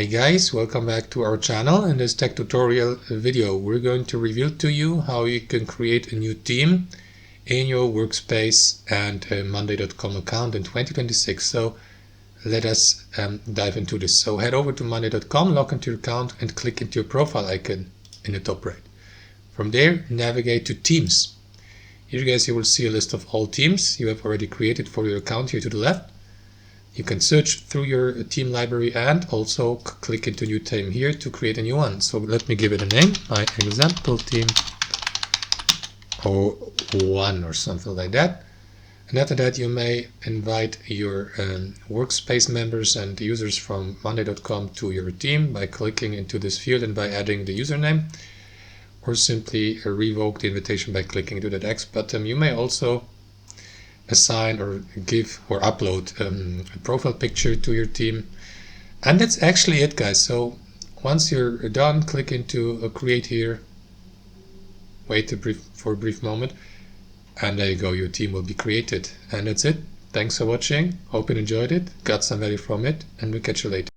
Hey guys, welcome back to our channel. In this tech tutorial video, we're going to reveal to you how you can create a new theme in your workspace and Monday.com account in 2026. So let us dive into this. So head over to Monday.com, log into your account and click into your profile icon in the top right. From there, navigate to Themes. Here guys, you will see a list of all themes you have already created for your account here to the left. You can search through your theme library and also click into new theme here to create a new one. So let me give it a name, my example theme 01 or something like that. And after that, you may invite your workspace members and users from Monday.com to your theme by clicking into this field and by adding the username, or simply revoke the invitation by clicking into that X button. You may also assign or give or upload a profile picture to your theme. And that's actually it, guys. So once you're done, click into create here, wait for a brief moment, and there you go, your theme will be created. And that's it. Thanks for watching. Hope you enjoyed it, got some value from it, and we'll catch you later.